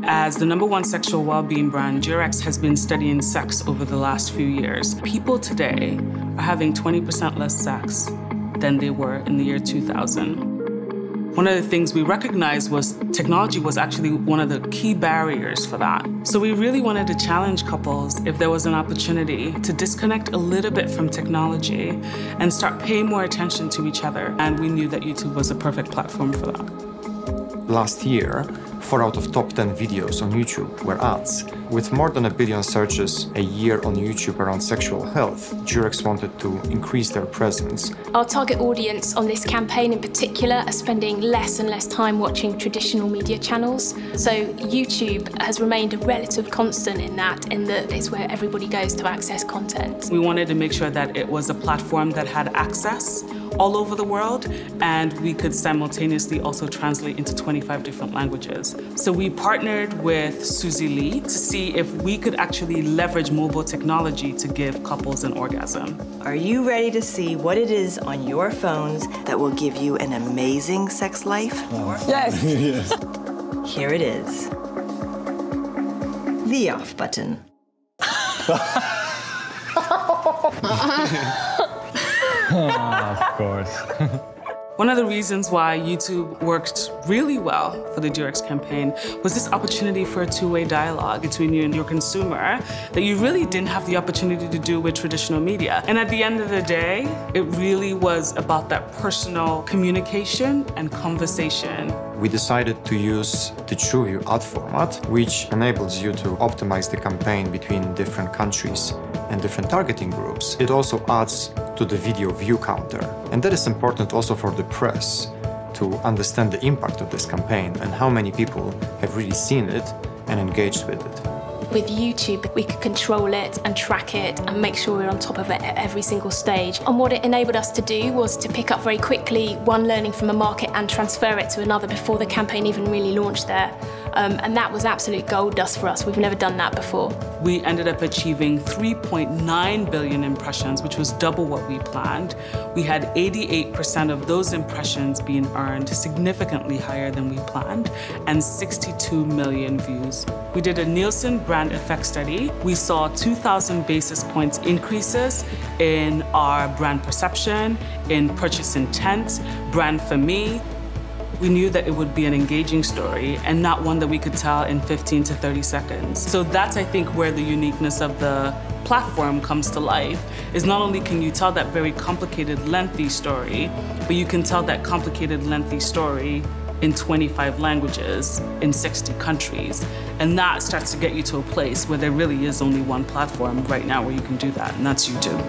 As the #1 sexual well-being brand, Durex has been studying sex over the last few years. People today are having 20% less sex than they were in the year 2000. One of the things we recognized was technology was actually one of the key barriers for that. So we really wanted to challenge couples if there was an opportunity to disconnect a little bit from technology and start paying more attention to each other. And we knew that YouTube was a perfect platform for that. Last year, 4 out of top 10 videos on YouTube were ads. With more than 1 billion searches a year on YouTube around sexual health, Durex wanted to increase their presence. Our target audience on this campaign in particular are spending less and less time watching traditional media channels. So YouTube has remained a relative constant in that it's where everybody goes to access content. We wanted to make sure that it was a platform that had access all over the world, and we could simultaneously also translate into 25 different languages. So we partnered with Suzy Lee to see if we could actually leverage mobile technology to give couples an orgasm. Are you ready to see what it is on your phones that will give you an amazing sex life? Yes! Yes. Here it is. The off button. Of course. One of the reasons why YouTube worked really well for the Durex campaign was this opportunity for a two-way dialogue between you and your consumer that you really didn't have the opportunity to do with traditional media. And at the end of the day, it really was about that personal communication and conversation. We decided to use the TrueView ad format, which enables you to optimize the campaign between different countries and different targeting groups. It also adds to the video view counter. And that is important also for the press to understand the impact of this campaign and how many people have really seen it and engaged with it. With YouTube, we could control it and track it and make sure we're on top of it at every single stage. And what it enabled us to do was to pick up very quickly one learning from a market and transfer it to another before the campaign even really launched there. And that was absolute gold dust for us. We've never done that before. We ended up achieving 3.9 billion impressions, which was double what we planned. We had 88% of those impressions being earned, significantly higher than we planned, and 62 million views. We did a Nielsen brand effect study. We saw 2,000 basis points increases in our brand perception, in purchase intent, brand for me. We knew that it would be an engaging story and not one that we could tell in 15 to 30 seconds. So that's, I think, where the uniqueness of the platform comes to life, is not only can you tell that very complicated, lengthy story, but you can tell that complicated, lengthy story in 25 languages, in 60 countries. And that starts to get you to a place where there really is only one platform right now where you can do that, and that's YouTube.